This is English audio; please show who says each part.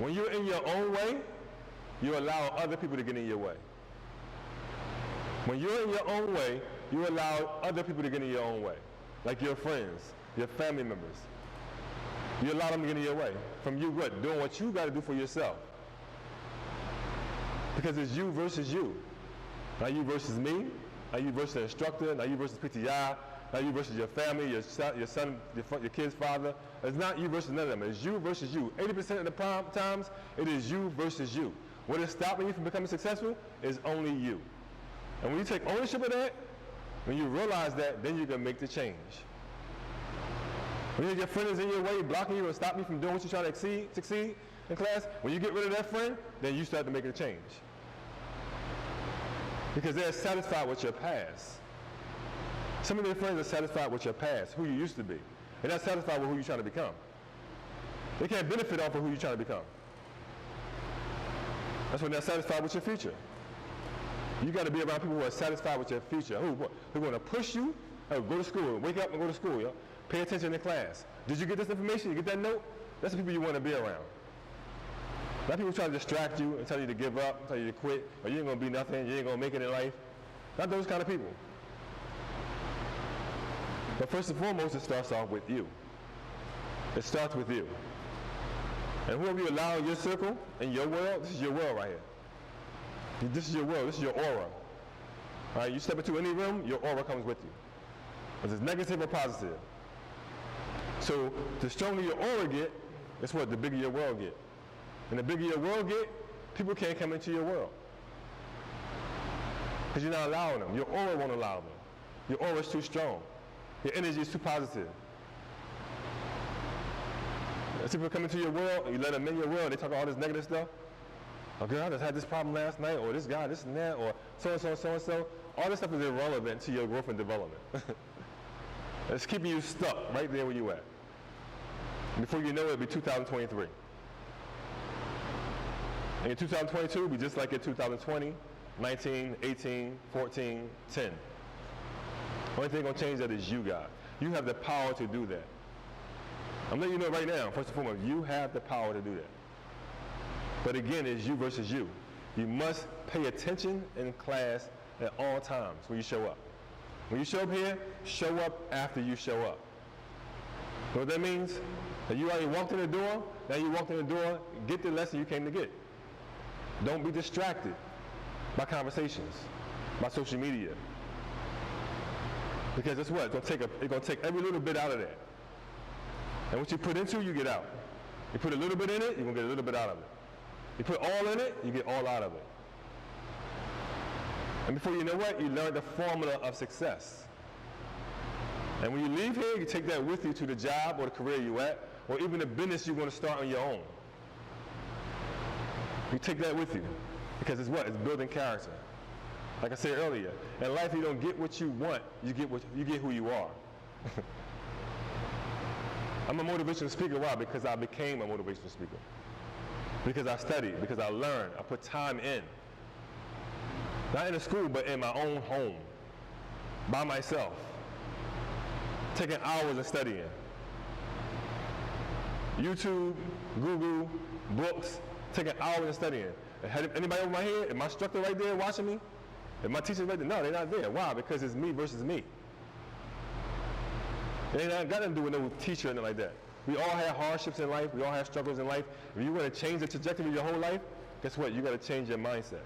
Speaker 1: When you're in your own way, you allow other people to get in your way. When you're in your own way, you allow other people to get in your own way. Like your friends, your family members. You allow them to get in your way. From you what? Doing what you got to do for yourself. Because it's you versus you. Not you versus me. Not you versus the instructor. Not you versus PTI. Not you versus your family, your son, your kid's father. It's not you versus none of them. It's you versus you. 80% of the times, it is you versus you. What is stopping you from becoming successful is only you. And when you take ownership of that, when you realize that, then you can make the change. When your friend is in your way, blocking you and stopping you from doing what you're trying to succeed in class, when you get rid of that friend, then you start to make a change. Because they're satisfied with your past. Some of your friends are satisfied with your past, who you used to be. They're not satisfied with who you're trying to become. They can't benefit off of who you're trying to become. That's when they're satisfied with your future. You got to be around people who are satisfied with your future. Who are going to push you. Hey, go to school. Wake up and go to school. Yo. Pay attention in class. Did you get this information? You get that note? That's the people you want to be around. A lot of people try to distract you and tell you to give up, tell you to quit, or you ain't going to be nothing, you ain't going to make it in life. Not those kind of people. But first and foremost, it starts off with you. It starts with you. And whoever you allow in your circle, in your world, this is your world right here. This is your world, this is your aura. All right, you step into any room, your aura comes with you. Whether it's negative or positive. So the stronger your aura get, guess what? The bigger your world get. And the bigger your world get, people can't come into your world. Because you're not allowing them. Your aura won't allow them. Your aura is too strong. Your energy is too positive. As people come into your world, you let them in your world, they talk all this negative stuff. Oh, girl, I just had this problem last night, or this guy, this and that, or so-and-so, so-and-so. All this stuff is irrelevant to your growth and development. It's keeping you stuck right there where you at. Before you know it, it'll be 2023. And in 2022, it'll be just like in 2020, 19, 18, 14, 10. Only thing going to change that is you, God. You have the power to do that. I'm letting you know right now, first and foremost, you have the power to do that. But again, it's you versus you. You must pay attention in class at all times when you show up. When you show up here, show up after you show up. You know what that means? That you already walked in the door, now you walked in the door, get the lesson you came to get. Don't be distracted by conversations, by social media. Because it's what? It's going to take every little bit out of that. And what you put into, you get out. You put a little bit in it, you're going to get a little bit out of it. You put all in it, you get all out of it. And before you know what, you learn the formula of success. And when you leave here, you take that with you to the job or the career you're at, or even the business you want to start on your own. You take that with you. Because it's what? It's building character. Like I said earlier, in life you don't get what you want, you get who you are. I'm a motivational speaker. Why? Because I became a motivational speaker. Because I studied, because I learned, I put time in. Not in a school, but in my own home. By myself. Taking hours of studying. YouTube, Google, books, taking hours of studying. Anybody over my head? Is my instructor right there watching me? Is my teacher right there? No, they're not there. Why? Because it's me versus me. It ain't got nothing to do with no teacher or anything like that. We all have hardships in life. We all have struggles in life. If you want to change the trajectory of your whole life, guess what? You got to change your mindset.